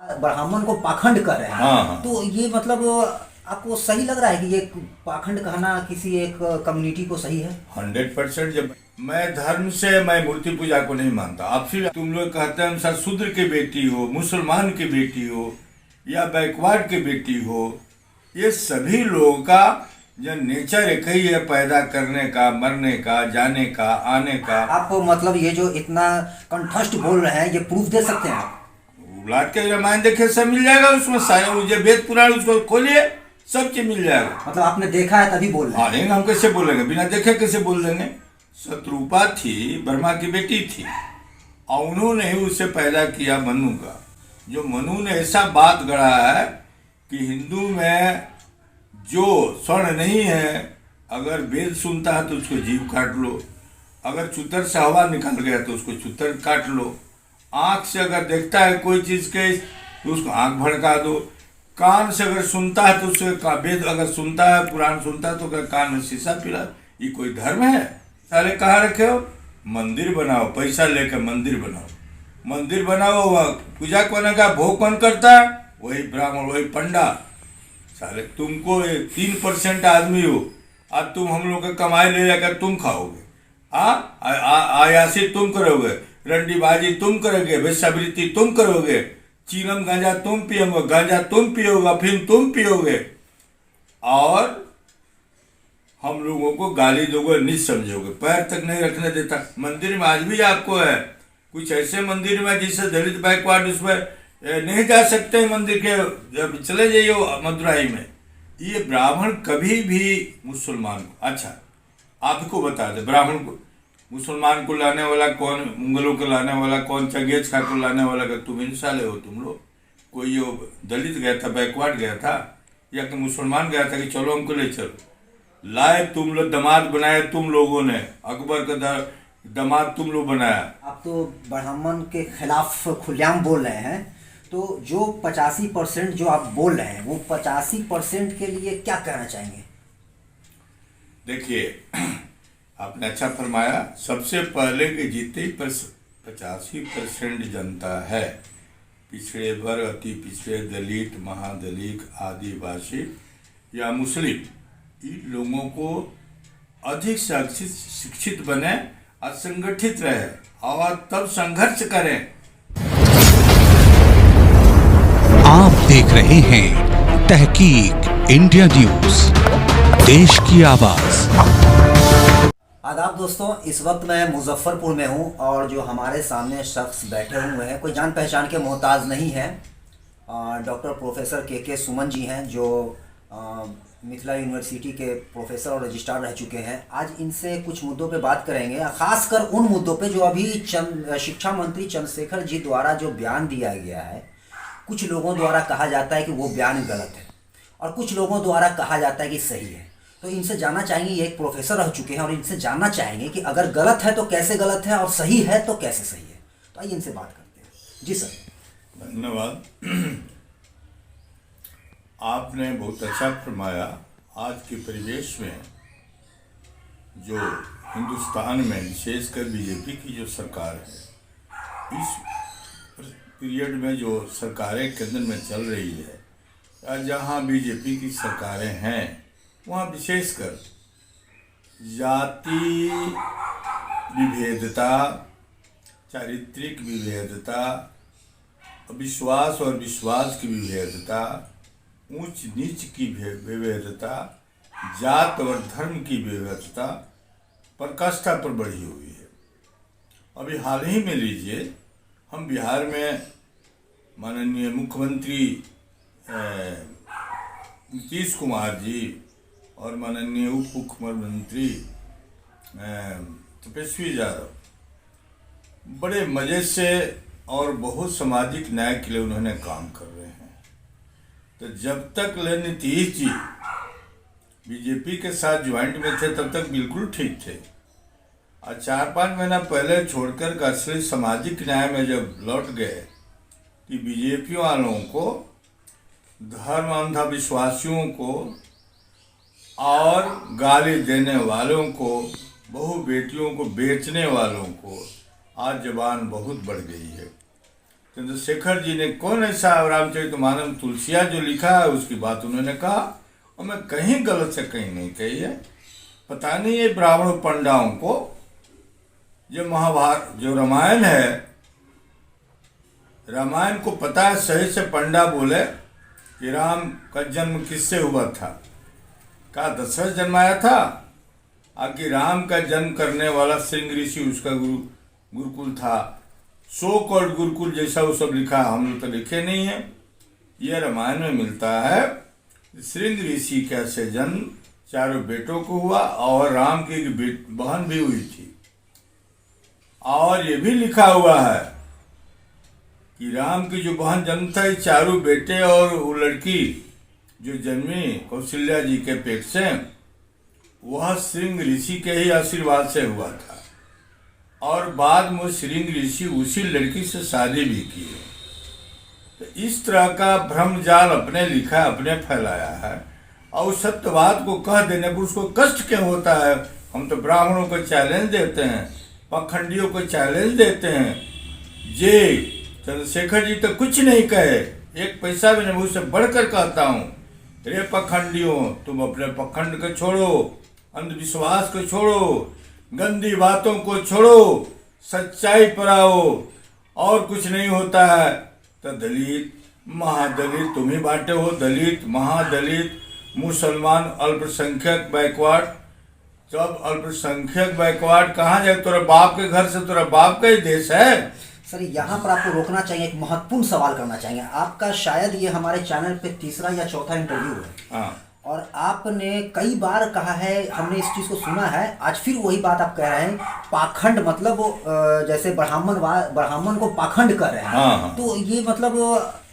ब्राह्मण को पाखंड कर रहे हैं। हाँ हाँ। तो ये मतलब आपको सही लग रहा है कि ये पाखंड कहना किसी एक कम्युनिटी को सही है? 100%। जब मैं धर्म से मैं मूर्ति पूजा को नहीं मानता। आपसे तुम लोग कहते हैं अनुसार शूद्र की बेटी हो, मुसलमान की बेटी हो या बैकवर्ड की बेटी हो, ये सभी लोगों का जो नेचर एक ही है, पैदा करने का, मरने का, जाने का, आने का। आप मतलब ये जो इतना कंठस्थ बोल रहे हैं, ये प्रूफ दे सकते हैं आप? उलाद के रामायण देखे सब मिल जाएगा उसमें, सारे मुझे वेद पुराण उसको खोलिए, सब चीज मिल जाएगा। मतलब आपने देखा है तभी बोल रहे हैं? हाँ, नहीं हम कैसे बोलेंगे, बिना देखे कैसे बोल देंगे। शत्रुपा थी, ब्रह्मा की बेटी थी, और उन्होंने ही उसे पैदा किया मनु का। जो मनु ने ऐसा बात गढ़ा है कि हिंदू में जो स्वर्ण नहीं है, अगर वेद सुनता है तो उसको जीभ काट लो, अगर चुतर से हवा निकल गया तो उसको चुतर काट लो, आँख से अगर देखता है कोई चीज़ के तो उसको आँख भड़का दो, कान से अगर सुनता है तो उसके वेद अगर सुनता है, पुराण सुनता है तो अगर कान में शीशा पिला। ये कोई धर्म है? साले कहाँ रखे हो? मंदिर बनाओ, पैसा लेकर मंदिर बनाओ, मंदिर बनाओ, वह पूजा कौन का भोग कौन करता है? वही ब्राह्मण, वही पंडा। साले तुमको 3% आदमी हो, अब तुम हम लोग का कमाई ले जाकर तुम खाओगे। हाँ, आयासी तुम करोगे, रंडीबाजी तुम करोगे, वेश्यावृत्ति तुम करोगे, चीलम गांजा तुम पियोगे, गांजा तुम पियोगे, अफीम तुम पियोगे, और हम लोगों को गाली दोगे, नीच समझोगे, पैर तक नहीं रखने देता। मंदिर में आज भी आपको है, कुछ ऐसे मंदिर में जिससे दलित बैकवर्ड उसमें नहीं जा सकते मंदिर के, जब चले जाइए मदुराई में। ये ब्राह्मण कभी भी मुसलमान को, अच्छा आपको बता दे, ब्राह्मण को मुसलमान को लाने वाला कौन, मुगलों को लाने वाला कौन, चंगेज खान को लाने वाला का तुम इंसाले हो तुम लोग। कोई यो दलित गया था, बैकवर्ड गया था, या कि मुसलमान गया था कि चलो हमको ले चलो? लाए तुम लोग, दामाद बनाए तुम लोगों ने, अकबर का दामाद तुम लोग बनाया। आप तो ब्राह्मण के खिलाफ खुलेआम बोल रहे हैं, तो जो 85% जो आप बोल रहे हैं, वो 85% के लिए क्या कहना चाहेंगे? देखिए, आपने अच्छा फरमाया। सबसे पहले के जितने 85% जनता है, पिछड़े वर्ग, अति पिछड़े, दलित, महादलित, आदिवासी या मुस्लिम, इन लोगों को अधिक से अधिक शिक्षित बने और संगठित रहे और तब संघर्ष करें। आप देख रहे हैं तहकीक इंडिया न्यूज, देश की आवाज। आदाब दोस्तों, इस वक्त मैं मुजफ्फरपुर में हूं और जो हमारे सामने शख्स बैठे हुए हैं कोई जान पहचान के मोहताज नहीं है। डॉक्टर प्रोफेसर के सुमन जी हैं, जो मिथिला यूनिवर्सिटी के प्रोफेसर और रजिस्ट्रार रह चुके हैं। आज इनसे कुछ मुद्दों पे बात करेंगे, खासकर उन मुद्दों पे जो अभी शिक्षा मंत्री चंद्रशेखर जी द्वारा जो बयान दिया गया है। कुछ लोगों द्वारा कहा जाता है कि वो बयान गलत है और कुछ लोगों द्वारा कहा जाता है कि सही है। तो इनसे जानना चाहेंगे, ये एक प्रोफेसर रह चुके हैं और इनसे जानना चाहेंगे कि अगर गलत है तो कैसे गलत है और सही है तो कैसे सही है। तो आइए इनसे बात करते हैं। जी सर। धन्यवाद। आपने बहुत अच्छा फरमाया। आज के परिवेश में जो हिंदुस्तान में विशेषकर बीजेपी की जो सरकार है, इस पीरियड में जो सरकारें केंद्र में चल रही है, या जहाँ बीजेपी की सरकारें हैं, वहाँ विशेषकर जाति विभेदता, चारित्रिक विभेदता, विश्वास और विश्वास की विभेदता, ऊंच नीच की विभेदता, जात और धर्म की विभेदता प्रकाष्ठा पर बढ़ी हुई है। अभी हाल ही में लीजिए, हम बिहार में माननीय मुख्यमंत्री नीतीश कुमार जी और माननीय उप मुख्यमंत्री तेजस्वी यादव बड़े मज़े से और बहुत सामाजिक न्याय के लिए उन्होंने काम कर रहे हैं। तो जब तक नीतीश जी बीजेपी के साथ ज्वाइंट में थे तब तक बिल्कुल ठीक थे, और 4-5 महीना पहले छोड़कर असली सामाजिक न्याय में जब लौट गए कि बीजेपी वालों को, धर्म अंधविश्वासियों को और गाली देने वालों को, बहु बेटियों को बेचने वालों को आज जबान बहुत बढ़ गई है। चंद्रशेखर जी ने कौन ऐसा रामचरितमानस तुलसिया जो लिखा है उसकी बात उन्होंने कहा, और मैं कहीं गलत से कहीं नहीं कही है। पता नहीं ये ब्राह्मण पंडाओं को जो महाभारत जो रामायण है, रामायण को पता है सही से पंडा बोले कि राम का जन्म किससे हुआ था, क्या दशरथ जन्माया था, आकि राम का जन्म करने वाला श्रृंग ऋषि उसका गुरुकुल था। सो कॉल्ड गुरुकुल जैसा वो सब लिखा, हम लोग तो लिखे नहीं है। यह रामायण में मिलता है श्रृंग ऋषि का से जन्म चारों बेटों को हुआ और राम की एक बहन भी हुई थी। और ये भी लिखा हुआ है कि राम की जो बहन जन्म था, चारों बेटे और वो लड़की जो जन्मी कौशल्या जी के पेट से, वह श्रृंग ऋषि के ही आशीर्वाद से हुआ था। और बाद में श्रृंग ऋषि उसी लड़की से शादी भी की है। तो इस तरह का भ्रम जाल अपने लिखा, अपने फैलाया है, और सत्यवाद को कह देने पर उसको कष्ट क्यों होता है। हम तो ब्राह्मणों को चैलेंज देते हैं, पखंडियों को चैलेंज देते हैं। जे चंद्रशेखर जी तो कुछ नहीं कहे, एक पैसा भी नहीं, मैं उससे बढ़कर कहता हूँ, रे पखंडियों, तुम अपने पखंड को छोड़ो, अंधविश्वास को छोड़ो, गंदी बातों को छोड़ो, सच्चाई पर आओ, और कुछ नहीं होता है। तो दलित महादलित तुम ही बांटे हो, दलित महादलित मुसलमान अल्पसंख्यक बैकवर्ड। जब अल्पसंख्यक बैकवर्ड कहाँ जाए, तेरा बाप के घर से, तेरा बाप का ही देश है। सर यहाँ पर आपको रोकना चाहिए, एक महत्वपूर्ण सवाल करना चाहेंगे। आपका शायद ये हमारे चैनल पे तीसरा या चौथा इंटरव्यू है। हाँ, और आपने कई बार कहा है, हमने इस चीज़ को सुना है, आज फिर वही बात आप कह रहे हैं, पाखंड मतलब वो जैसे ब्राह्मण को पाखंड कर रहे हैं। हाँ। तो ये मतलब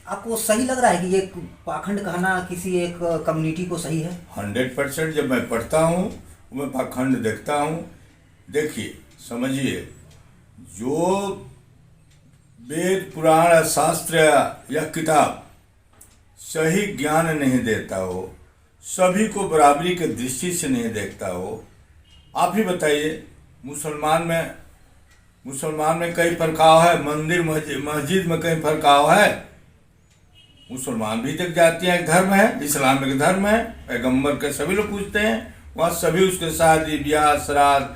आपको सही लग रहा है कि ये पाखंड कहना किसी एक कम्युनिटी को सही है? 100% जब मैं पढ़ता हूँ मैं पाखंड देखता हूँ। देखिए समझिए, जो वेद पुराण शास्त्र या किताब सही ज्ञान नहीं देता हो, सभी को बराबरी के दृष्टि से नहीं देखता हो। आप ही बताइए, मुसलमान में कई फरकाव है, मंदिर मस्जिद में कई फरकाव है। मुसलमान भी तक जाती है, धर्म है, इस्लाम एक धर्म है, पैगंबर के सभी लोग पूछते हैं, वहाँ सभी उसके शादी ब्याह श्राद्ध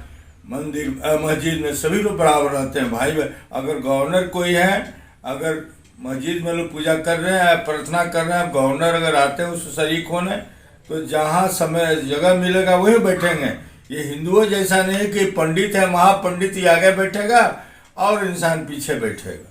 मंदिर मस्जिद में सभी लोग बराबर रहते हैं। भाई अगर गवर्नर कोई है, अगर मस्जिद में लोग पूजा कर रहे हैं, प्रार्थना कर रहे हैं, गवर्नर अगर आते हैं उससे शरीक होने, तो जहाँ समय जगह मिलेगा वही बैठेंगे। ये हिंदुओं जैसा नहीं कि पंडित है, महापंडित ही आगे बैठेगा और इंसान पीछे बैठेगा।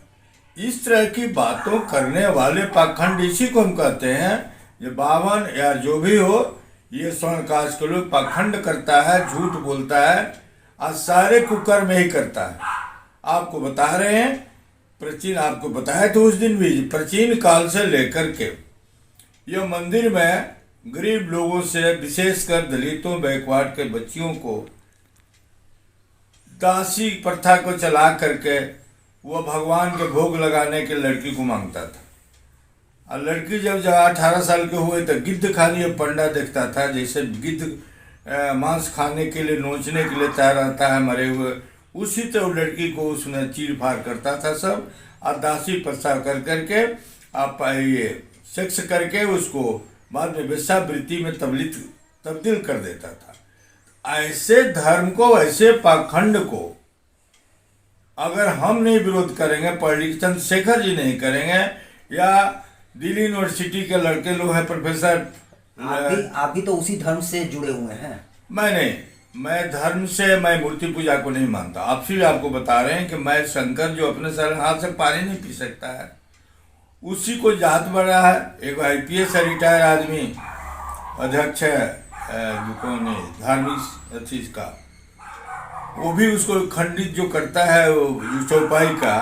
इस तरह की बातों करने वाले पाखंड इसी को हम कहते हैं। जो बावन या जो भी हो, ये स्वर्ण कास्ट के लोग पाखंड करता है, झूठ बोलता है, आज सारे कुकर्म ही करता है। आपको बता रहे हैं, प्राचीन आपको बताया तो उस दिन भी, प्राचीन काल से लेकर के यह मंदिर में गरीब लोगों से, विशेषकर दलितों बैकवर्ड के बच्चियों को दासी प्रथा को चला करके वह भगवान के भोग लगाने के लड़की को मांगता था। और लड़की जब 18 साल के हुए तो गिद्ध खानी पंडा देखता था, जैसे गिद्ध मांस खाने के लिए, नोचने के लिए तैयार रहता है मरे हुए, उसी तरह लड़की को उसने चीर फाड़ करता था सब, और दासी प्रथा कर करके आप ये सेक्स करके उसको बाद में वेश्यावृत्ति में तब्दील कर देता था। ऐसे धर्म को, ऐसे पाखंड को अगर हम नहीं विरोध करेंगे, चंद्रशेखर जी नहीं करेंगे, या दिल्ली यूनिवर्सिटी के लड़के लोग हैं प्रोफेसर, आप भी तो उसी धर्म से जुड़े हुए हैं। मैं धर्म से, मैं मूर्ति पूजा को नहीं मानता। आप फिर आपको बता रहे हैं कि मैं शंकर जो अपने सर हाथ से पानी नहीं पी सकता है, उसी को जात बढ़ा है। एक IPS रिटायर आदमी अध्यक्ष है धार्मिक अथी का, वो भी उसको खंडित जो करता है वो चौपाई का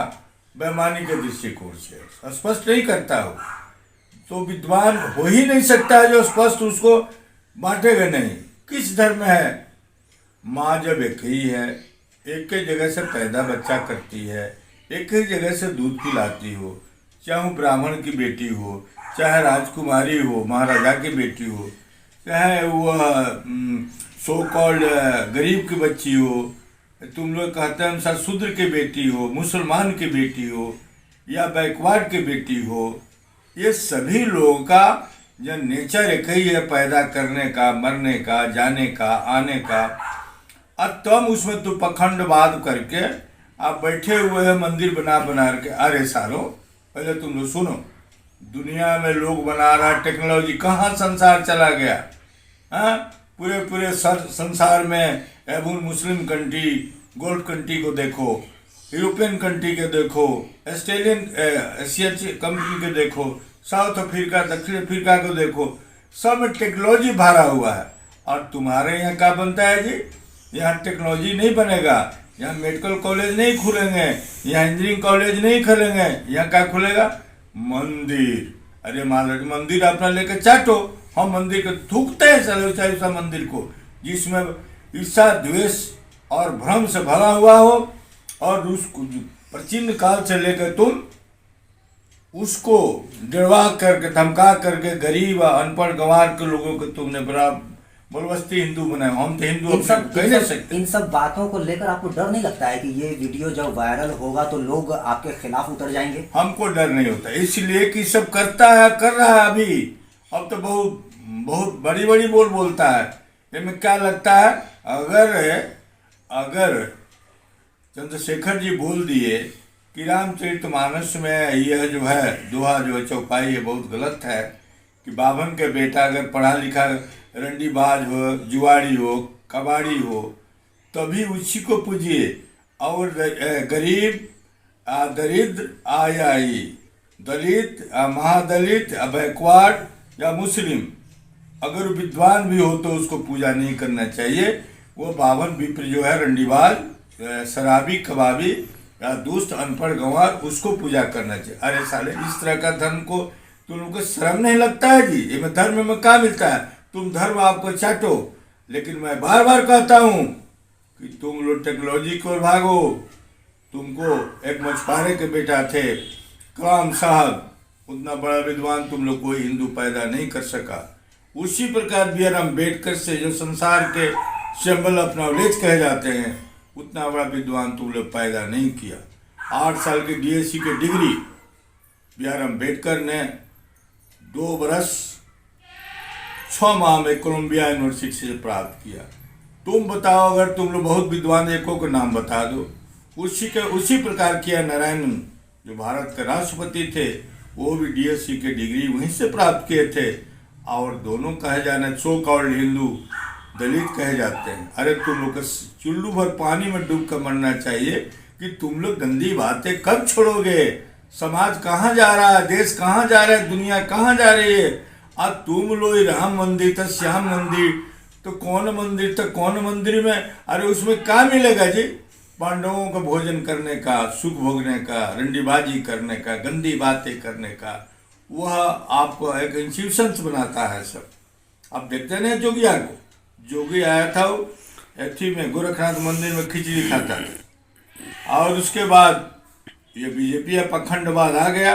बेईमानी के दृष्टिकोण से स्पष्ट नहीं करता हो, तो विद्वान हो ही नहीं सकता है जो स्पष्ट उसको बांटेगा नहीं। किस धर्म है? माँ जब एक ही है, एक ही जगह से पैदा बच्चा करती है, एक ही जगह से दूध पिलाती हो, चाहे वो ब्राह्मण की बेटी हो, चाहे राजकुमारी हो, महाराजा की बेटी हो, चाहे वो सो कॉल्ड गरीब की बच्ची हो, तुम लोग कहते हैं अनुसार शूद्र की बेटी हो, मुसलमान की बेटी हो, या बैकवर्ड की बेटी हो, ये सभी लोगों का जो नेचर एक ही है, पैदा करने का, मरने का, जाने का, आने का। और तुम उसमें तो पखंडवाद करके आप बैठे हुए हैं मंदिर बना बना के। अरे सालो, पहले तुम लोग सुनो, दुनिया में लोग बना रहा टेक्नोलॉजी, कहाँ संसार चला गया? हाँ, पूरे पूरे संसार में एवं मुस्लिम कंट्री, गोल्ड कंट्री को देखो, यूरोपियन कंट्री के देखो, ऑस्ट्रेलियन एशियन कंट्री के देखो, साउथ अफ्रीका, दक्षिण अफ्रीका को देखो, सब में टेक्नोलॉजी भरा हुआ है। और तुम्हारे यहाँ क्या बनता है जी? यहाँ टेक्नोलॉजी नहीं बनेगा, यहाँ मेडिकल कॉलेज नहीं खुलेंगे, यहाँ इंजीनियरिंग कॉलेज नहीं खुलेंगे, यहाँ क्या खुलेगा? मंदिर। अरे महाराज, मंदिर अपना लेकर चाटो, हम मंदिर को थूकते हैं चलो चाहे मंदिर को, जिसमें ईर्षा, द्वेष और भ्रम से भरा हुआ हो, और उसको प्राचीन काल से लेकर तुम उसको डरवा करके, धमका करके गरीब अनपढ़ गंवार के लोगों को तुमने बड़ा बलवस्ती हिंदू बनाया। हम तो हिंदू कह नहीं सकते। इन सब बातों को लेकर आपको डर नहीं लगता है कि ये वीडियो जब वायरल होगा तो लोग आपके खिलाफ उतर जाएंगे? हमको डर नहीं होता, इसलिए कि सब करता है, कर रहा है अभी। अब तो बहुत बहुत बड़ी बड़ी बोलता है। इसमें क्या लगता है, अगर चंद्रशेखर जी बोल दिए कि रामचरितमानस में यह जो है दोहा जो है चौपाई है बहुत गलत है, कि बाभन के बेटा अगर पढ़ा लिखा रंडीबाज हो, जुआड़ी हो, कबाड़ी हो, तभी उसी को पूजिए। और गरीब, दरिद्र, आई, दलित, महादलित, बैकवर्ड या मुस्लिम, अगर विद्वान भी हो तो उसको पूजा नहीं करना चाहिए। वो बावन विप्र जो है रंडीबाज, शराबी, कबाबी या दुष्ट, अनपढ़, गंवार, उसको पूजा करना चाहिए। अरे साले, इस तरह का धर्म को तुम लोग को शर्म नहीं लगता है जी? ये धर्म में क्या मिलता है? तुम धर्म आपको चाटो, लेकिन मैं बार बार कहता हूँ कि तुम लोग टेक्नोलॉजी की ओर भागो। तुमको एक मछुआरे के बेटा थे कलाम साहब, उतना बड़ा विद्वान तुम लोग कोई हिंदू पैदा नहीं कर सका। उसी प्रकार बी आर अम्बेडकर से जो संसार के सिंबल ऑफ नॉलेज कहे जाते हैं, उतना बड़ा विद्वान तुम लोग पैदा नहीं किया। 8 साल के DSc के डिग्री बी आर अम्बेडकर ने 2 बरस 6 माह में कोलंबिया यूनिवर्सिटी से प्राप्त किया। तुम बताओ, अगर तुम लोग बहुत विद्वान एको का नाम बता दो। उसी प्रकार किया नारायणन, जो भारत के राष्ट्रपति थे, वो भी DSc के डिग्री वहीं से प्राप्त किए थे। और दोनों कहे जाने सो कॉल्ड हिंदू, दलित कहे जाते हैं। अरे तुम लोग चुल्लू भर पानी में डूब कर मरना चाहिए कि तुम लोग गंदी बातें कब छोड़ोगे? समाज कहाँ जा रहा है, देश कहाँ जा रहा है, दुनिया कहाँ जा रही है? अब तुम लोग राम मंदिर था, श्याम मंदिर, तो कौन मंदिर था, कौन मंदिर में? अरे उसमें क्या मिलेगा जी? पांडवों का भोजन करने का, सुख भोगने का, रंडीबाजी करने का, गंदी बातें करने का, वह आपको एक इंस्टीट्यूशन बनाता है सब। अब देखते नहीं जोगिया को, जोगी आया था वो एथी में गोरखनाथ मंदिर में खिचड़ी खाता था, और उसके बाद ये बीजेपी या पखंडवाद आ गया,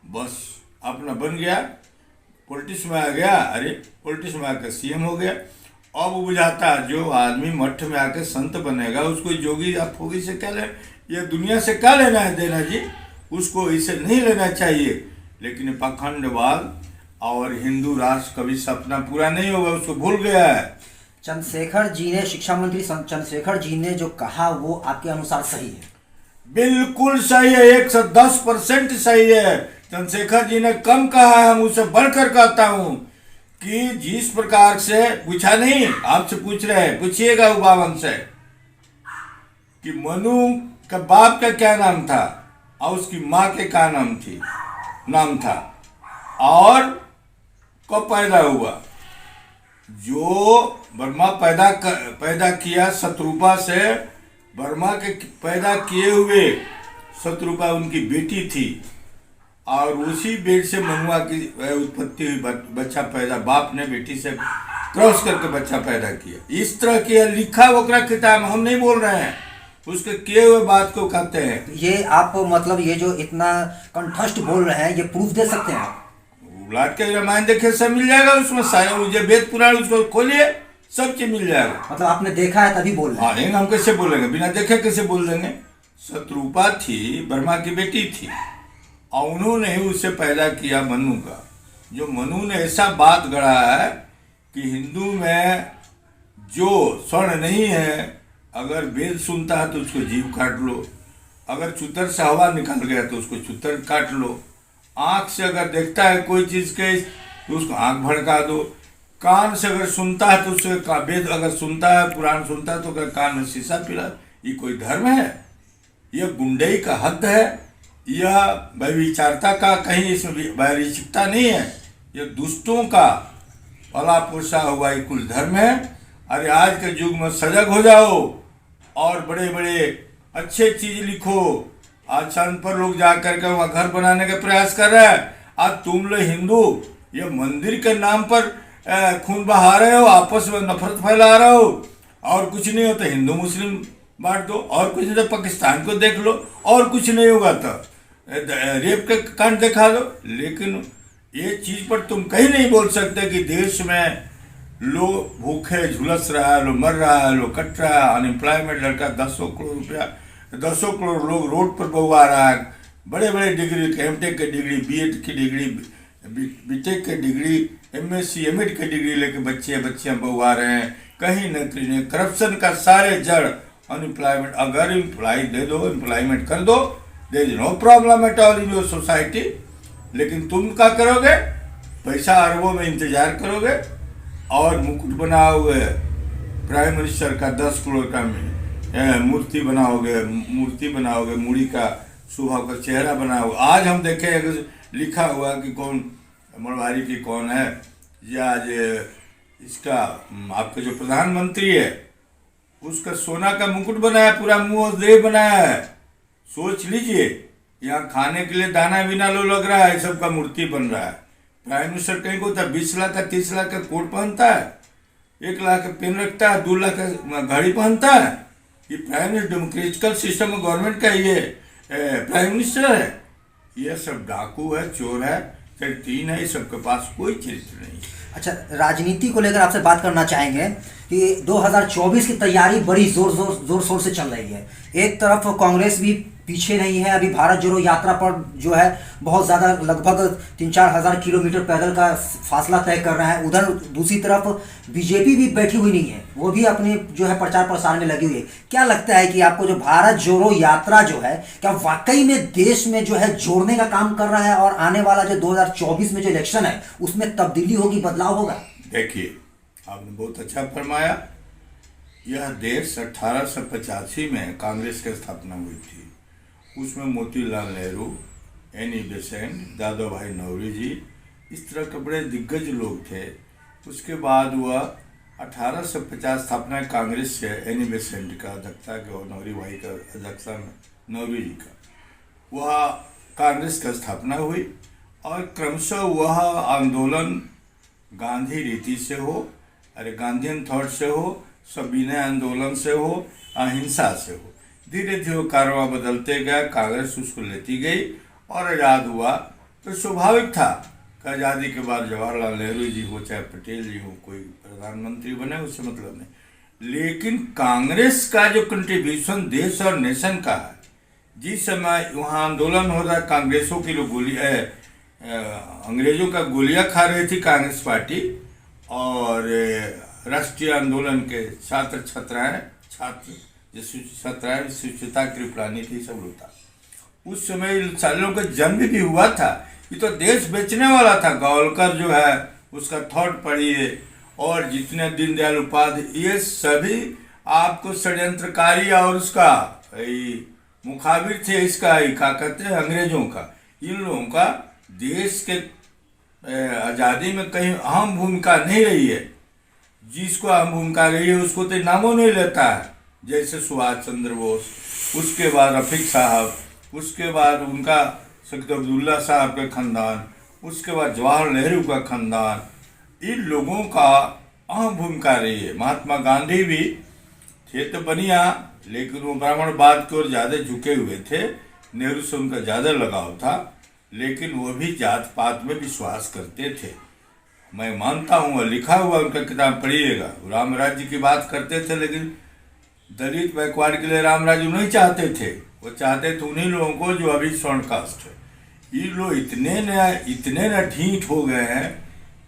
बस अपना बन गया, पॉलिटिक्स में आ गया। अरे पॉलिटिक्स में आकर CM हो गया। अब बुझाता जो आदमी मठ में आकर संत बनेगा, उसको जोगी या फोगी से क्या लेना, ये दुनिया से क्या लेना है देना जी? उसको इसे नहीं लेना चाहिए। लेकिन पखंडवाद और हिंदू राष्ट्र कभी सपना पूरा नहीं होगा, उसको भूल गया है। चंद्रशेखर जी ने, शिक्षा मंत्री चंद्रशेखर जी ने जो कहा वो आपके अनुसार सही है? बिल्कुल सही है, 110% सही है। चंद्रशेखर जी ने कम कहा है, हम उससे बढ़कर कहता हूं कि जिस प्रकार से पूछा नहीं, आपसे पूछ रहे हैं, पूछिएगा उबावन से कि मनु का बाप का क्या नाम था और उसकी माँ के क्या नाम था और कब पैदा हुआ। जो ब्रह्मा पैदा किया शत्रुपा से, ब्रह्मा के पैदा किए हुए शत्रुपा उनकी बेटी थी, और उसी बेट से मनुआ की उत्पत्ति हुई। बच्चा पैदा, बाप ने बेटी से क्रॉस करके बच्चा पैदा किया। इस तरह की लिखा वकरा किताब, हम नहीं बोल रहे हैं, उसके किए हुए बात को कहते हैं। ये आप मतलब ये जो इतना कंठस्थ बोल रहे हैं, ये प्रूफ दे सकते हैं आप? उलाट के रामायण देखे सब मिल जाएगा उसमें, सारे मुझे वेद पुराण उसको खोलिए, सब चीज मिल जाएगा। मतलब आपने देखा है तभी बोल रहे हैं? हाँ, हम कैसे बोलेंगे, बिना देखे कैसे बोल देंगे? शत्रुपा थी, ब्रह्मा की बेटी थी, और उन्होंने ही उसे पैदा किया मनु का। जो मनु ने ऐसा बात गढ़ा है कि हिंदू में जो स्वर्ण नहीं है, अगर वेद सुनता है तो उसको जीभ काट लो, अगर चुतर से हवा निकल गया तो उसको चुतर काट लो, आँख से अगर देखता है कोई चीज़ के तो उसको आँख भड़का दो, कान से अगर सुनता है तो उससे वेद अगर सुनता है, पुराण सुनता है तो अगर कान में शीशा पिला। ये कोई धर्म है? यह गुंडई का हद है, यह व्यभिचारता का कहीं इसमें वैरिचिकता नहीं है, यह दुष्टों का पला पोसा हुआ एक कुल धर्म है। अरे आज के युग में सजग हो जाओ और बड़े बड़े अच्छे चीज लिखो। आज चांद पर लोग जा करके वहाँ घर बनाने का प्रयास कर रहे हैं। आज तुम लोग हिंदू ये मंदिर के नाम पर खून बहा रहे हो, आपस में नफरत फैला रहे हो, और कुछ नहीं हो तो हिंदू मुस्लिम बांट दो, और कुछ नहीं तो पाकिस्तान को देख लो, और कुछ नहीं होगा तो रेप के कांड दिखा दो। लेकिन ये चीज पर तुम कहीं नहीं बोल सकते कि देश में लोग भूखे झुलस रहा है, लोग मर रहा है, लोग कट रहा है, अनएम्प्लॉयमेंट लड़का 10 करोड़ रुपया, 10 करोड़ लोग रोड पर बउआ रहा है, बड़े बड़े डिग्री एमटेक की डिग्री, बीएड की डिग्री, बीटेक की डिग्री, एमएससी एमएड की डिग्री लेके बच्चियां बउआ रहे हैं। कहीं नौकरी नहीं, करप्शन का सारे जड़ अनएम्प्लॉयमेंट। अगर एम्प्लॉय दे दो, एम्प्लॉयमेंट कर दो, there is no problem at all in your society. लेकिन तुम क्या करोगे? पैसा अरबों में इंतजार करोगे और मुकुट बनाओगे प्राइम मिनिस्टर का 10 करोड़ का मूर्ति बनाओगे, मुड़ी का सुबह का चेहरा बनाओगे। आज हम देखें अगर लिखा हुआ कि कौन मरवारी की कौन है, या आज इसका आपका जो प्रधानमंत्री है उसका सोना का मुकुट बनाया, पूरा मुंह देह बनाया है। सोच लीजिए, यहाँ खाने के लिए दाना भी ना लो लग रहा है, सबका मूर्ति बन रहा है। प्राइम मिनिस्टर कहीं को होता है 20 लाख का 30 लाख का कोट पहनता है, 1 लाख का पेन रखता है, 2 लाख का घड़ी पहनता है। ये प्राइम मिनिस्टर डेमोक्रेटिकल सिस्टम में गवर्नमेंट का ये प्राइम मिनिस्टर है। ये सब डाकू है, चोर है, 3 है, सबके पास कोई चरित्र नहीं। अच्छा, राजनीति को लेकर आपसे बात करना चाहेंगे कि 2024 की तैयारी बड़ी जोर शोर से चल रही है। एक तरफ कांग्रेस भी पीछे नहीं है, अभी भारत जोड़ो यात्रा पर जो है बहुत ज़्यादा लगभग 3-4 हज़ार किलोमीटर पैदल का फासला तय कर रहा है। उधर दूसरी तरफ बीजेपी भी बैठी हुई नहीं है, वो भी अपने जो है प्रचार प्रसार में लगी हुई है। क्या लगता है कि आपको जो भारत जोड़ो यात्रा जो है, क्या वाकई में देश में जो है जोड़ने का काम कर रहा है और आने वाला जो 2024 में जो इलेक्शन है उसमें तब्दीली होगी, बदलाव होगा? देखिए, आपने बहुत अच्छा फरमाया। यह देश 1885 में कांग्रेस की स्थापना हुई थी। उसमें मोतीलाल नेहरू, एनी बेसेंट, दादा भाई नौरोजी, इस तरह के बड़े दिग्गज लोग थे। उसके बाद हुआ 1850 स्थापना कांग्रेस से एनी बेसेंट का अध्यक्षता के और नौरी भाई का अध्यक्षता में नौरोजी का, वह कांग्रेस का स्थापना हुई। और क्रमशः वह आंदोलन गांधी रीति से हो, गांधीयन थॉट से हो, सविनय आंदोलन से हो, अहिंसा से हो, धीरे धीरे वो कारवा बदलते गया, कांग्रेस उसको लेती गई और आज़ाद हुआ। तो स्वाभाविक था कि आज़ादी के बाद जवाहरलाल नेहरू जी हो चाहे पटेल जी हो, कोई प्रधानमंत्री बने, उससे मतलब नहीं। लेकिन कांग्रेस का जो कंट्रीब्यूशन देश और नेशन का है, जिस समय वहाँ आंदोलन हो रहा, कांग्रेसों की लोग अंग्रेजों का गोलियां खा रही थी कांग्रेस पार्टी, और राष्ट्रीय आंदोलन के छात्र सुचिता कृपलानी थी, सब लोग था। उस समय सालों का जन्म भी हुआ था। ये तो देश बेचने वाला था। गोलकर जो है उसका थॉट पढ़िए, और जितने दीनदयाल उपाध्याय, ये सभी आपको षड्यंत्रकारी और उसका मुखाबिर थे। इसका क्या कहते हैं, अंग्रेजों का। इन लोगों का देश के आज़ादी में कहीं अहम भूमिका नहीं रही है। जिसको अहम भूमिका रही है उसको तो नामों नहीं लेता है, जैसे सुभाष चंद्र बोस, उसके बाद रफीक साहब, उसके बाद उनका सैयद अब्दुल्ला साहब का खानदान, उसके बाद जवाहरलाल नेहरू का खानदान। इन लोगों का अहम भूमिका रही है। महात्मा गांधी भी थे तो बढ़िया, लेकिन वो ब्राह्मणवाद की ओर ज़्यादा झुके हुए थे। नेहरू से उनका ज़्यादा लगाव था, लेकिन वो भी जात पात में विश्वास करते थे। मैं मानता हूँ, लिखा हुआ उनका किताब पढ़िएगा। राम राज्य की बात करते थे, लेकिन दलित बैकवर्ड के लिए राम राज्य नहीं चाहते थे। वो चाहते थे उन्हीं लोगों को जो अभी स्वर्ण कास्ट है। ये लोग इतने न ढीठ हो गए हैं,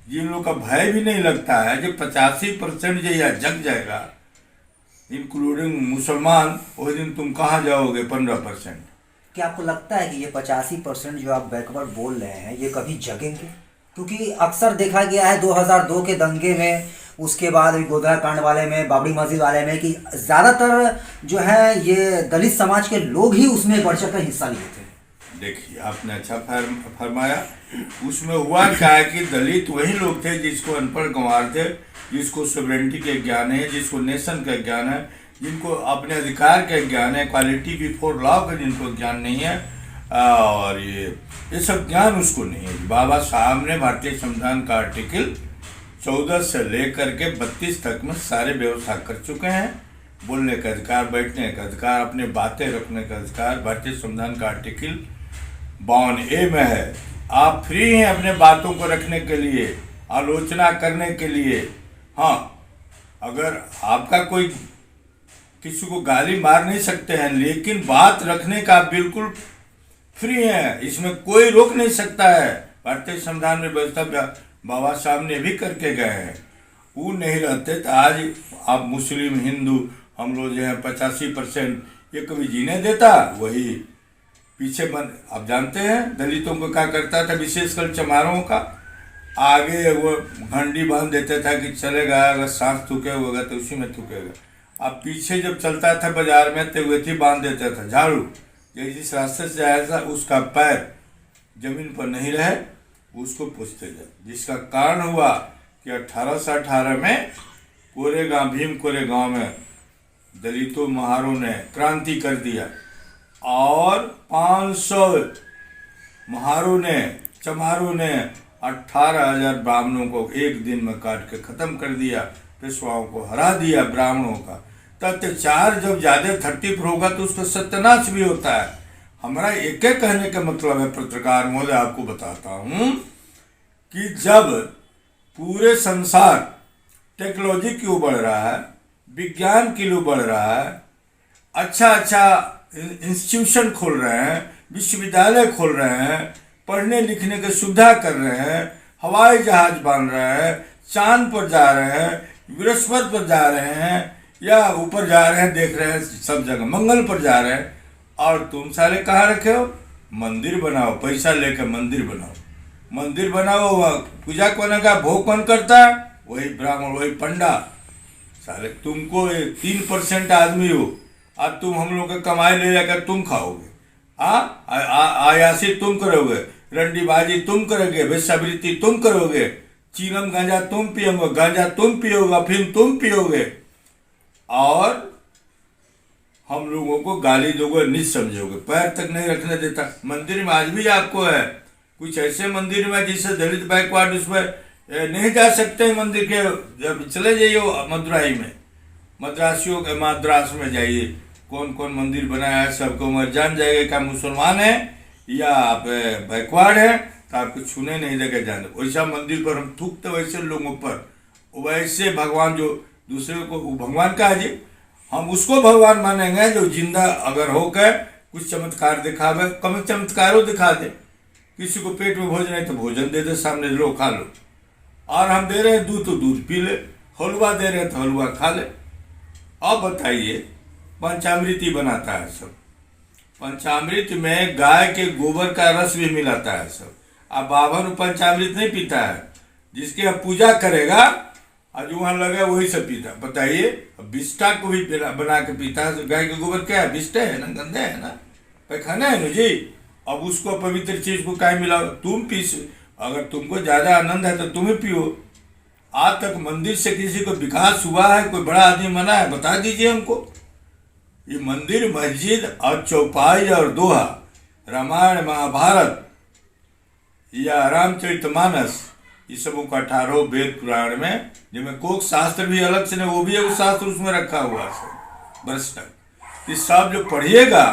जिन लोग का भय भी नहीं लगता है जो 85% जो यह जग जाएगा, इंक्लूडिंग मुसलमान, उस दिन तुम कहाँ जाओगे 15%। क्या आपको लगता है कि ये 85% जो आप बैकवर्ड बोल रहे हैं ये कभी जगेंगे? क्योंकि अक्सर देखा गया है 2002 के दंगे में, उसके बाद गोधरा कांड वाले में, बाबरी मस्जिद वाले में, कि ज़्यादातर जो है ये दलित समाज के लोग ही उसमें बढ़ चढ़ कर हिस्सा लिए थे। देखिए, आपने अच्छा फरमाया। उसमें हुआ क्या है कि दलित वही लोग थे जिसको अनपढ़ गंवार थे, जिसको सोवरेंटी के ज्ञान है, जिसको नेशन का ज्ञान है, जिनको अपने अधिकार का ज्ञान है, क्वालिटी बिफोर लॉ का जिनको ज्ञान नहीं है, और ये सब ज्ञान उसको नहीं है। बाबा साहब ने भारतीय संविधान का आर्टिकल 14 से लेकर के 32 तक में सारे व्यवस्था कर चुके हैं। बोलने का अधिकार, बैठने का अधिकार, अपने बातें रखने का अधिकार भारतीय संविधान का आर्टिकल 52A में है। आप फ्री हैं अपने बातों को रखने के लिए, आलोचना करने के लिए। हाँ, अगर आपका कोई किसी को गाली मार नहीं सकते हैं, लेकिन बात रखने का बिल्कुल फ्री है, इसमें कोई रोक नहीं सकता है। भारतीय संविधान में व्यवस्था बाबा साहब ने भी करके गए हैं। वो नहीं रहते तो आज आप मुस्लिम, हिंदू, हम लोग जो है 85% ये कभी जीने देता। वही पीछे आप जानते हैं दलितों को क्या करता था, विशेषकर चमारों का, आगे वो घंटी बांध देता था कि चलेगा, अगर सांस थूके होगा तो उसी में थूकेगा। अब पीछे जब चलता था बाजार में तो वही बांध देता था झाड़ू, जिस रास्ते से आया था उसका पैर जमीन पर नहीं रहे उसको पूछते जाए। जिसका कारण हुआ कि 1818 में भीम कोरेगांव में दलितों महारों ने क्रांति कर दिया और 500 महारों ने, चमारों ने 18,000 ब्राह्मणों को एक दिन में काट के खत्म कर दिया, पेशवाओं को हरा दिया ब्राह्मणों का। अत्याचार जब ज्यादा 30 पर होगा तो उसका सत्यानाश भी होता है। हमारा एक कहने का मतलब है, पत्रकार महोदय आपको बताता हूं कि जब पूरे संसार टेक्नोलॉजी की ओर बढ़ रहा है, विज्ञान की ओर बढ़ रहा है, अच्छा इंस्टीट्यूशन खोल रहे हैं, विश्वविद्यालय खोल रहे हैं, पढ़ने लिखने की सुविधा कर रहे हैं, हवाई जहाज बन रहे हैं, चांद पर जा रहे हैं, बृहस्पति पर जा रहे हैं, या ऊपर जा रहे हैं, देख रहे हैं सब जगह, मंगल पर जा रहे हैं, और तुम साले कहाँ रखे हो? मंदिर बनाओ, पैसा लेकर मंदिर बनाओ, मंदिर बनाओ, पूजा कौन का, भोग कौन करता है? वही ब्राह्मण, वही पंडा। साले तुमको 3% आदमी हो, आज तुम हम लोग का कमाई ले जाकर तुम खाओगे, आयासी तुम करोगे, रंडीबाजी तुम करोगे, वेश्यावृत्ति तुम करोगे, चीलम गांजा तुम पियोगे, गांजा तुम पियोगे, अफीम तुम पियोगे, और हम लोगों को गाली दोगे, नीच समझोगे, पैर तक नहीं रखने देता। मंदिर में आज भी आपको है कुछ ऐसे मंदिर में जिससे दलित बैकवर्ड उसमें नहीं जा सकते मंदिर के। जब चले जाइए मदुराई में, मद्रासियों के मद्रास में जाइए, कौन कौन मंदिर बनाया है सबको मर जान जाएगा क्या मुसलमान है या आप बैकवर्ड है, तो आपको छूने नहीं देगा जाने। वैसा मंदिर पर हम थूकते वैसे लोगों पर, वैसे भगवान जो दूसरे को भगवान का जी, हम उसको भगवान मानेंगे जो जिंदा अगर होकर कुछ चमत्कार दिखावे, कम चमत्कारों दिखा दे। किसी को पेट में भोजन है तो भोजन दे दे, सामने लो खा लो, और हम दे रहे हैं दूध तो दूध पी ले, हलवा दे रहे हैं तो हलवा खा ले। अब बताइए, पंचामृति बनाता है सब, पंचामृत में गाय के गोबर का रस भी मिलाता है सब। अब बाभन पंचामृत नहीं पीता है, जिसकी अब पूजा करेगा आज वहां लगा वही सब पीता। बताइए, बिस्टा को भी बना के पीता है। गाय के गोबर क्या है? बिस्टे है ना, गंदे है ना, पैखाना है ना जी। अब उसको पवित्र चीज को क्या मिलाओ? तुम पी, अगर तुमको ज्यादा आनंद है तो तुम ही पियो। आज तक मंदिर से किसी को विकास हुआ है? कोई बड़ा आदमी बना है? बता दीजिए हमको। ये मंदिर, मस्जिद और चौपाई और दोहा, रामायण महाभारत या रामचरितमानस, ये सबों का 18 वेद पुराण में, जिनमें कोक शास्त्र भी अलग से नहीं, वो भी एक शास्त्र उसमें रखा हुआ है सब वर्ष तक। ये सब जो पढ़िएगा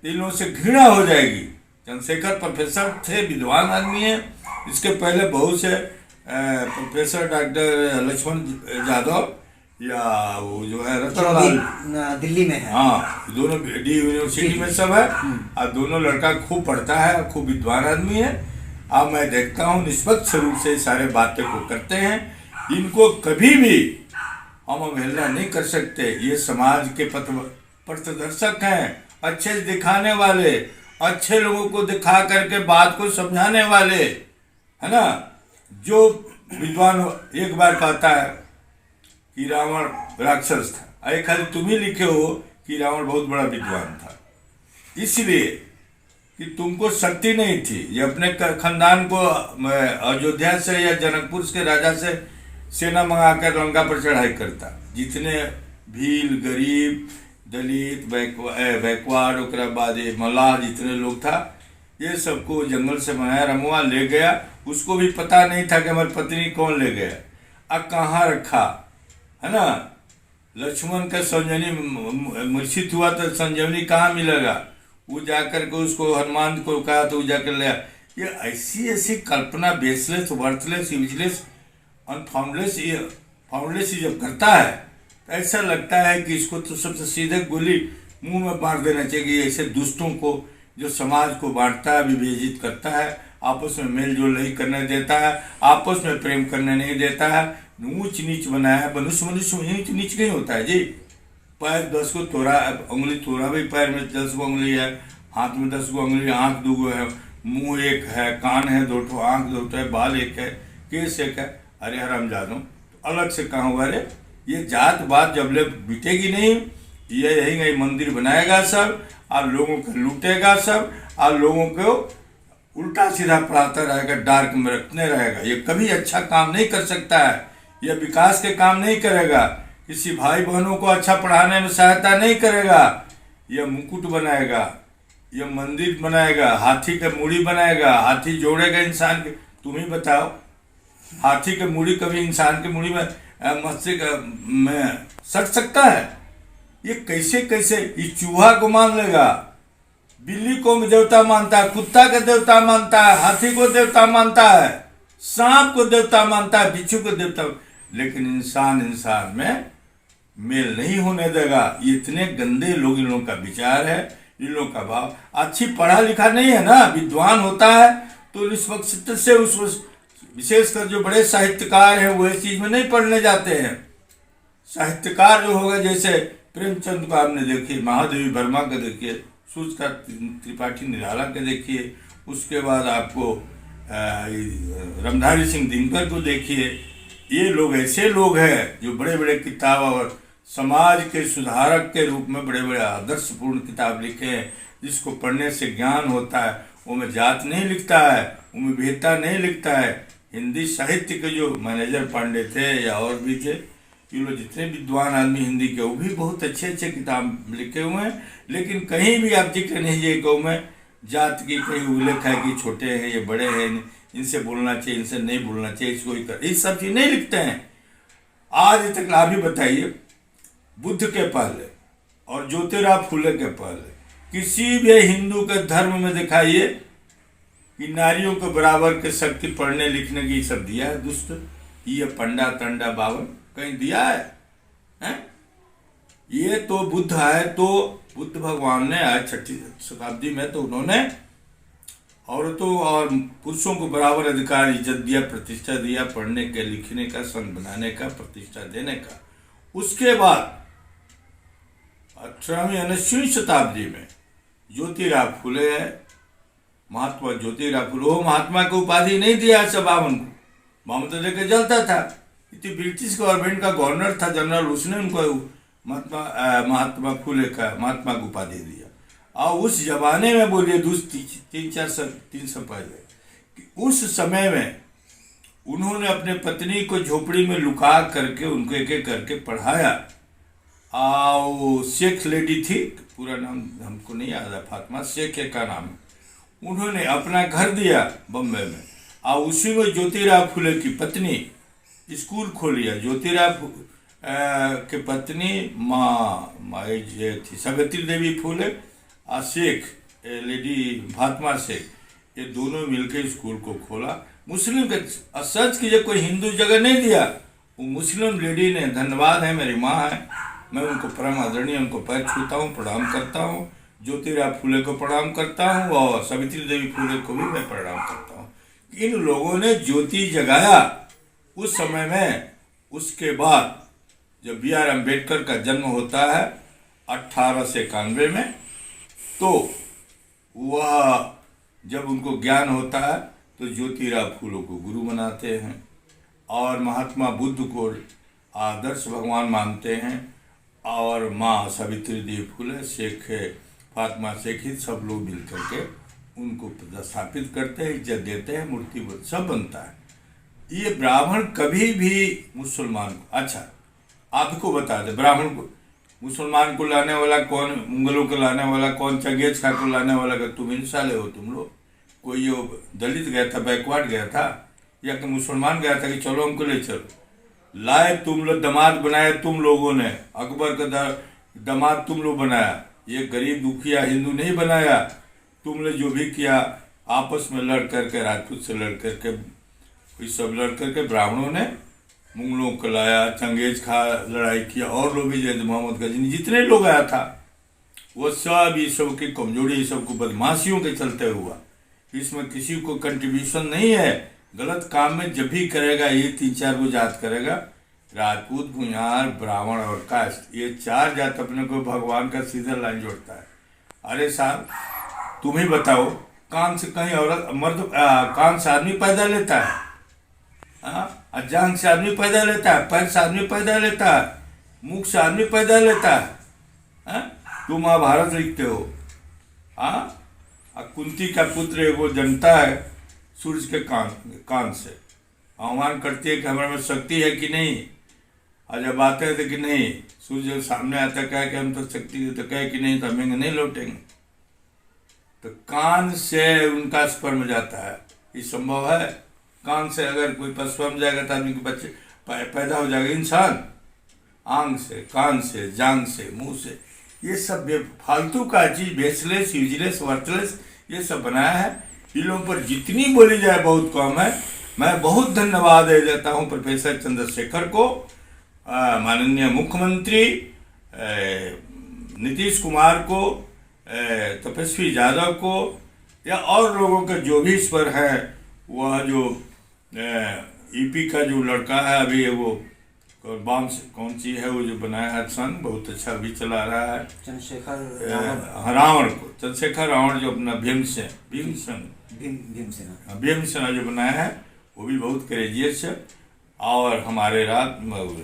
इन लोगों से घृणा हो जाएगी। चंद्रशेखर प्रोफेसर थे, विद्वान आदमी है। इसके पहले बहुत से प्रोफेसर डॉक्टर लक्ष्मण यादव, या वो जो है जो रतनलाल, अभी दिल्ली में है। हाँ दोनों डी यूनिवर्सिटी में सब है। और दोनों लड़का खूब पढ़ता है, खूब विद्वान आदमी है। अब मैं देखता हूँ निष्पक्ष रूप से सारे बातें को करते हैं। इनको कभी भी हम अवहेलना नहीं कर सकते। ये समाज के पथदर्शक हैं, अच्छे से दिखाने वाले, अच्छे लोगों को दिखा करके बात को समझाने वाले, है ना। जो विद्वान एक बार कहता है कि रावण राक्षस था, एक खाली तुम ही लिखे हो कि रावण बहुत बड़ा विद्वान था, इसलिए कि तुमको शक्ति नहीं थी। ये अपने खानदान को अयोध्या से या जनकपुर के राजा से सेना मंगाकर लंका पर चढ़ाई करता। जितने भील, गरीब, दलित, बैकवर्ड, ओकरा बाद मल्लाह जितने लोग था, ये सबको जंगल से मंगाया, रमुआ ले गया। उसको भी पता नहीं था कि हमारी पत्नी कौन ले गया, अब कहाँ रखा, है ना। लक्ष्मण का संजीवनी मूर्छित हुआ तो संजीवनी कहाँ मिलेगा, वो जाकर के उसको हनुमान को कहा तो वो जाकर ले। ये ऐसी ऐसी कल्पना बेसलेस, वर्थलेस, यूजलेस, फाउंडलेस जब करता है तो ऐसा लगता है कि इसको तो सबसे सीधे गोली मुंह में मार देना चाहिए। ऐसे दुष्टों को जो समाज को बांटता है, विभेजित करता है, आपस में मेल जोल नहीं करने देता है, आपस में प्रेम करने नहीं देता है, ऊंच नीच बनाया है। मनुष्य ऊंच नीच नहीं होता है जी। पैर 10 को तोड़ा, उंगली तोड़ा भी, पैर में 10 गो उंगली है, हाथ में 10 गो उंगली, आंख 2 गो है, मुंह एक है, कान है 2 ठो, आंख 2 ठो है, बाल एक है, केस एक है। अरे हराम जानो, अलग से कहाँ हुआ रे। ये जात बात जब ले बिटेगी नहीं, ये यही मंदिर बनाएगा सब, और लोगों को लूटेगा सब, और लोगों को उल्टा सीधा पढ़ाता रहेगा, डार्क में रखने रहेगा। ये कभी अच्छा काम नहीं कर सकता है, यह विकास के काम नहीं करेगा, किसी भाई बहनों को अच्छा पढ़ाने में सहायता नहीं करेगा। यह मुकुट बनाएगा, यह मंदिर बनाएगा, हाथी का मूड़ी बनाएगा, हाथी जोड़ेगा इंसान के। तुम ही बताओ, हाथी के मूड़ी कभी इंसान के मूड़ी में मस्तिष्क में सट सकता है? ये कैसे कैसे, ये चूहा को मान लेगा, बिल्ली को देवता मानता है, कुत्ता का देवता मानता है, हाथी को देवता मानता है, सांप को देवता मानता है, बिच्छू को देवता, लेकिन इंसान में मेल नहीं होने देगा। ये इतने गंदे लोग, इन लोगों का विचार है, इन लोगों का भाव। अच्छी पढ़ा लिखा नहीं है ना, विद्वान होता है तो निष्पक्षता से उस विशेषकर जो बड़े साहित्यकार हैं वो इस चीज में नहीं पढ़ने जाते हैं। साहित्यकार जो होगा, जैसे प्रेमचंद को आपने देखिए, महादेवी वर्मा का देखिए, सूचका त्रिपाठी निराला के देखिए, उसके बाद आपको रामधारी सिंह दिनकर को देखिए। ये लोग ऐसे लोग हैं जो बड़े बड़े किताब और समाज के सुधारक के रूप में बड़े बड़े आदर्शपूर्ण किताब लिखे हैं, जिसको पढ़ने से ज्ञान होता है। उनमें जात नहीं लिखता है, उनमें भेदता नहीं लिखता है। हिंदी साहित्य के जो मैनेजर पांडे थे या और भी थे, ये लोग जितने विद्वान आदमी हिंदी के, वो भी बहुत अच्छे अच्छे किताब लिखे हुए हैं, लेकिन कहीं भी आप जिक्र नहीं है गौ में जात की कहीं उल्लेख है कि छोटे हैं, ये बड़े हैं, इनसे बोलना चाहिए, इनसे नहीं बोलना चाहिए, इसको ही कर, ये सब चीज नहीं लिखते हैं। आज तक आप ही बताइए, बुद्ध के पहले और ज्योतिराव फुले के पहले किसी भी हिंदू के धर्म में दिखाइए कि नारियों के बराबर के शक्ति पढ़ने लिखने की सब दिया है दुष्ट, ये पंडा तंडा बावन कहीं दिया है? ये तो बुद्ध है, तो बुद्ध भगवान ने आज 6वीं शताब्दी में तो उन्होंने औरतों और पुरुषों को बराबर अधिकार, इज्जत दिया, प्रतिष्ठा दिया, पढ़ने के, लिखने का, संघ बनाने का, प्रतिष्ठा देने का। उसके बाद 18वीं 19वीं शताब्दी में ज्योतिराव फुले है, महात्मा ज्योतिराव फुले। वो महात्मा को उपाधि नहीं दिया सब बावन को, बावन तो लेकर जलता था। इतनी ब्रिटिश गवर्नमेंट का गवर्नर था जनरल, उसने उनको महात्मा फुले का महात्मा को उपाधि दिया। और उस जमाने में बोलिए 300 पहले, उस समय में उन्होंने अपने पत्नी को झोपड़ी में लुका करके उनको एक एक करके पढ़ाया। और शेख लेडी थी, पूरा नाम हमको नहीं याद है, फातिमा शेख का नाम। उन्होंने अपना घर दिया बम्बई में, और उसी में ज्योतिराव फुले की पत्नी स्कूल खोलिया। ज्योतिराव के पत्नी माँ थी सावित्री देवी फुले और शेख लेडी फातिमा शेख, ये दोनों मिलकर स्कूल को खोला। मुस्लिम के सच कीजिए, कोई हिंदू जगह नहीं दिया, वो मुस्लिम लेडी ने, धन्यवाद है, मेरी माँ है, मैं उनको परम आदरणीय, उनको पैर छूता हूँ, प्रणाम करता हूँ। ज्योतिराव फूले को प्रणाम करता हूँ और सावित्री देवी फूले को भी मैं प्रणाम करता हूँ। इन लोगों ने ज्योति जगाया उस समय में। उसके बाद जब B.R. अम्बेडकर का जन्म होता है 1891 में, तो वह जब उनको ज्ञान होता है तो ज्योतिराव फूलों को गुरु बनाते हैं और महात्मा बुद्ध को आदर्श भगवान मानते हैं। और माँ सावित्री देवी फूले, शेख फातिमा शेखी, सब लोग मिल करके उनको स्थापित करते हैं, इज्जत देते हैं, मूर्ति सब बनता है। ये ब्राह्मण कभी भी मुसलमान को, अच्छा आपको बता दे, ब्राह्मण को, मुसलमान को लाने वाला कौन, मुगलों को लाने वाला कौन, चंगेज खां को लाने वाला का तुम इंसाले हो तुम लोग। कोई वो दलित गया था, बैकवर्ड गया था, या कि मुसलमान गया था कि चलो हमको ले चलो। लाए तुम लोग, दामाद बनाए तुम लोगों ने, अकबर का दामाद तुम लोग बनाया, ये गरीब दुखिया हिंदू नहीं बनाया। तुमने जो भी किया आपस में लड़ करके, राजपूत से लड़ करके, ये सब लड़ करके ब्राह्मणों ने मुगलों को लाया, चंगेज खां लड़ाई किया, और लोग भी जैसे मोहम्मद गजनी, जितने लोग आया था वो सब ये सब की कमजोरी, ये सब को बदमाशियों के चलते हुआ। इसमें किसी को कंट्रीब्यूशन नहीं है। गलत काम में जब भी करेगा ये 3-4 को जात करेगा, राजपूत, भुयार, ब्राह्मण और कास्ट, ये 4 जात अपने को भगवान का सीधा लाइन जोड़ता है। अरे साहब तुम ही बताओ, कान से कहीं औरत मर्द, कान से आदमी पैदा लेता है, जांघ से आदमी पैदा लेता है, पैर से आदमी पैदा लेता है, मुख से आदमी पैदा लेता है। तुम महाभारत लिखते हो। कुंती का पुत्र वो जनता है सूर्य के कान से, आह्वान करती है कि हमारे में शक्ति है कि नहीं। और जब आते हैं तो कि नहीं, सूर्य जब सामने आता है कहे कि हम तो शक्ति है, तो कहे कि नहीं तो हम नहीं लौटेंगे। तो कान से उनका स्पर्म जाता है, ये संभव है। कान से अगर कोई पर स्पर्म जाएगा तो आदमी के बच्चे पैदा हो जाएगा इंसान। आंख से, कान से, जांघ से, मुंह से, ये सब फालतू का चीज, बेसलेस, यूजलेस, वर्थलेस, ये सब बनाया है। इन लोगों पर जितनी बोली जाए बहुत कम है। मैं बहुत धन्यवाद दे देता हूँ प्रोफेसर चंद्रशेखर को, माननीय मुख्यमंत्री नीतीश कुमार को, तपस्वी यादव को, या और लोगों के जो भी इस पर है। वह जो ईपी का जो लड़का है अभी, वो कौन सी है वो जो बनाया है संघ, बहुत अच्छा भी चला रहा है, चंद्रशेखर रावण को, चंद्रशेखर रावण जो अपना भीमसेना जो बनाया है वो भी बहुत क्रेजियस है। और हमारे रात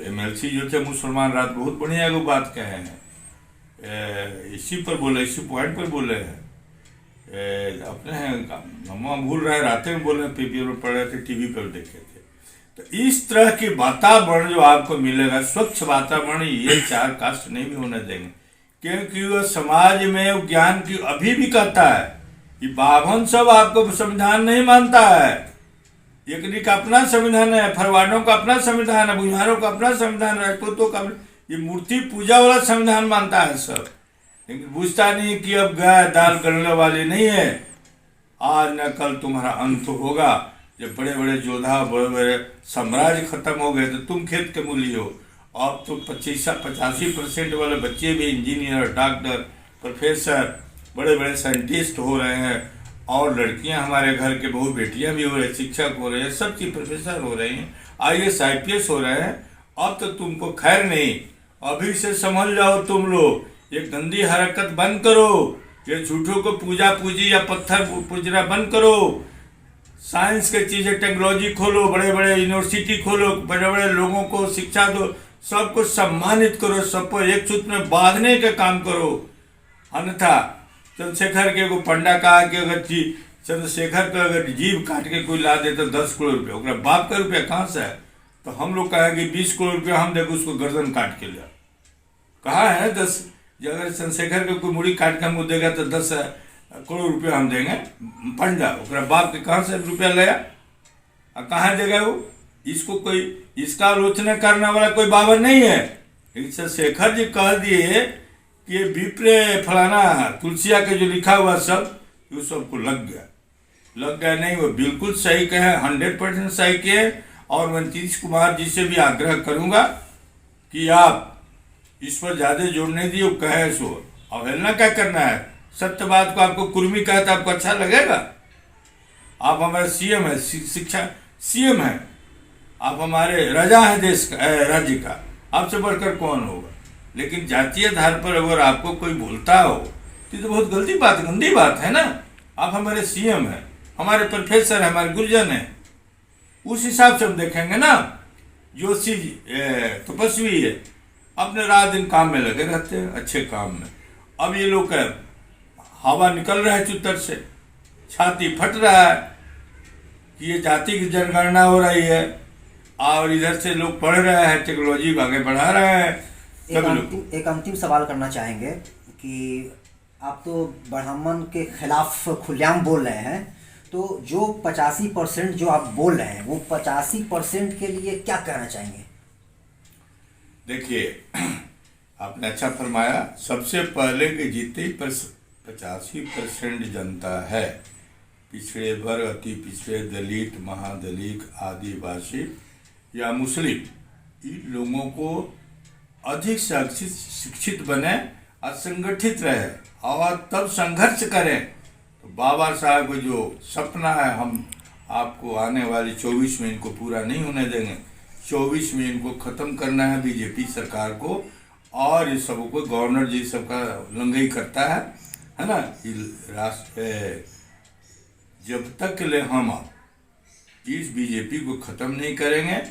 MLC जो थे मुसलमान, रात बहुत बढ़िया वो बात कहे हैं, इसी पर बोले, इसी पॉइंट पर बोले हैं। अपने हैं हम भूल रहे, रातें में बोल रहे, पेपर में पढ़ रहे थे, टीवी पर देखे थे। तो इस तरह के वातावरण जो आपको मिलेगा, स्वच्छ वातावरण, ये 4 कास्ट नहीं भी होने देंगे। क्योंकि वह समाज में ज्ञान की अभी भी कहता है कि बाभन सब आपको संविधान नहीं मानता है। एकनी का अपना संविधान है, फरवानों का अपना संविधान है, बुझारों का अपना संविधान है, राजपूतों का, ये मूर्ति पूजा वाला संविधान मानता है सब। लेकिन बुझता नहीं कि अब गाय दाल गलने वाली नहीं है। आज न कल तुम्हारा अंत होगा। जब बड़े बड़े योद्धा, बड़े बड़े साम्राज्य खत्म हो गए तो तुम खेत के मूली हो। अब तो 85% वाले बच्चे भी इंजीनियर, डॉक्टर, प्रोफेसर, बड़े बड़े साइंटिस्ट हो रहे हैं। और लड़कियां हमारे घर के बहू बेटियां भी हो रही, शिक्षक हो रहे हैं, सब चीज प्रोफेसर हो रहे हैं, IAS IPS हो रहे हैं। अब तो तुमको खैर नहीं, अभी से समझ जाओ तुम लोग, ये गंदी हरकत बंद करो, ये झूठों को पूजा पूजी या पत्थर पूजना बंद करो। साइंस के चीजें, टेक्नोलॉजी खोलो, बड़े बड़े यूनिवर्सिटी खोलो, बड़े बड़े लोगों को शिक्षा दो, सबको सम्मानित करो, सबको एक सूत्र में बांधने का काम करो। अन्यथा चंद्रशेखर के को पंडा कहा कि अगर चंद्रशेखर को अगर जीव काट के कोई ला दे तो 10 करोड़ रुपया, उसका बाप का रुपया कहाँ से है? तो हम लोग कहेंगे 20 करोड़ रुपया हम देखो उसको गर्दन काट के लिया। कहा है 10, अगर चंद्रशेखर को कोई मुड़ी काट के हमको देगा तो 10 करोड़ रुपया हम देंगे। पंडा उसका बाप के कहाँ से रुपया लिया, कहाँ देगा वो? इसको कोई, इसका आलोचना करने वाला कोई बाबर नहीं है। चंद्रशेखर जी कह दिए कि ये विप्रे फलाना तुलसिया के जो लिखा हुआ सब, वो सबको लग गया नहीं, वो बिल्कुल सही कहे, 100% सही किए। और मैं नीतीश कुमार जी से भी आग्रह करूंगा कि आप इस पर ज्यादा जोर नहीं दिए, कहे सो अवहेलना क्या करना है। सत्य बात को आपको कुर्मी कहे तो आपको अच्छा लगेगा? आप हमारे सीएम है, शिक्षा सीएम है, आप हमारे राजा हैं देश का, राज्य का, आपसे बढ़कर कौन होगा। लेकिन जातीय आधार पर अगर आपको कोई बोलता हो तो बहुत गलती बात, गंदी बात है ना। आप हमारे सीएम हैं, हमारे प्रोफेसर हैं, हमारे गुरुजन हैं, उस हिसाब से हम देखेंगे ना। जोशी तपस्वी है, अपने रात दिन काम में लगे रहते हैं, अच्छे काम में। अब ये लोग हवा निकल रहा है चुतर से, छाती फट रहा है कि ये जाति की जनगणना हो रही है और इधर से लोग पढ़ रहे हैं, टेक्नोलॉजी आगे बढ़ा रहे हैं। एक अंतिम सवाल करना चाहेंगे कि आप तो ब्राह्मण के खिलाफ खुलेआम बोल रहे हैं, तो जो 85% जो आप बोल रहे हैं वो 85% के लिए क्या कहना चाहेंगे? देखिए, आपने अच्छा फरमाया। सबसे पहले कि जितनी 85% जनता है, पिछड़े वर्ग, अति पिछड़े, दलित, महादलित, आदिवासी या मुस्लिम, इन लोगों को अधिक से अधिक शिक्षित बने और संगठित रहे और तब संघर्ष करें। तो बाबा साहब को जो सपना है, हम आपको आने वाली 24 में इनको पूरा नहीं होने देंगे। 24 में इनको खत्म करना है बीजेपी सरकार को, और इस सब को गवर्नर जी सबका लंगई करता है ना। राष्ट्र जब तक ले हम इस बीजेपी को खत्म नहीं करेंगे,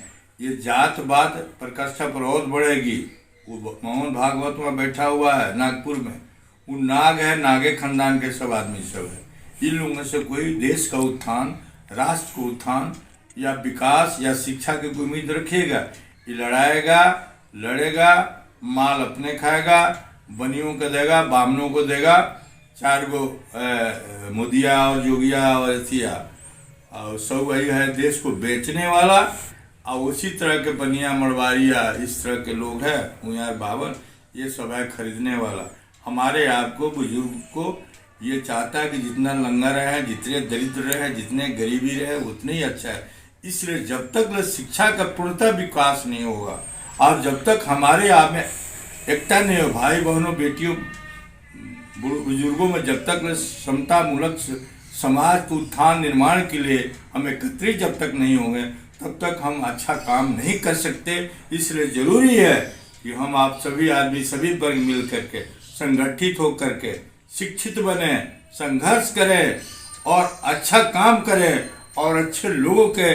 ये जातवाद प्रकष्ठा पर और बढ़ेगी। वो मोहन भागवत में बैठा हुआ है नागपुर में, वो नाग है, नागे खानदान के सब आदमी सब है। इन लोगों से कोई देश का उत्थान, राष्ट्र का उत्थान या विकास या शिक्षा की कोई उम्मीद रखिएगा? ये लड़ाएगा, लड़ेगा, माल अपने खाएगा, बनियों को देगा, बामनों को देगा, 4 गो मोदिया और जोगिया और एथिया और सब वही है देश को बेचने वाला। और उसी तरह के बनिया मरवारिया इस तरह के लोग हैं, मुयार बाबर, ये सब है खरीदने वाला। हमारे आपको बुजुर्ग को ये चाहता है कि जितना लंगा रहे, जितने दरिद्र रहे, जितने गरीबी रहे, उतने ही अच्छा है। इसलिए जब तक शिक्षा का पूर्णतः विकास नहीं होगा और जब तक हमारे आप में एकता नहीं हो, भाई बहनों, बेटियों, बुजुर्गों में जब तक समता मूलक समाज के उत्थान निर्माण के लिए हम एकत्रित जब तक नहीं होंगे, तब तक हम अच्छा काम नहीं कर सकते। इसलिए जरूरी है कि हम आप सभी आदमी, सभी वर्ग मिल करके संगठित होकर के शिक्षित बने, संघर्ष करें और अच्छा काम करें और अच्छे लोगों के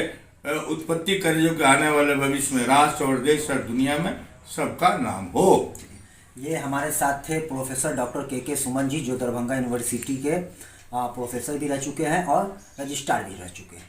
उत्पत्ति करें, जो कि आने वाले भविष्य में राष्ट्र और देश और दुनिया में सबका नाम हो। ये हमारे साथ थे प्रोफेसर डॉक्टर के सुमन जी, जो दरभंगा यूनिवर्सिटी के प्रोफेसर भी रह चुके हैं और रजिस्ट्रार भी रह चुके हैं।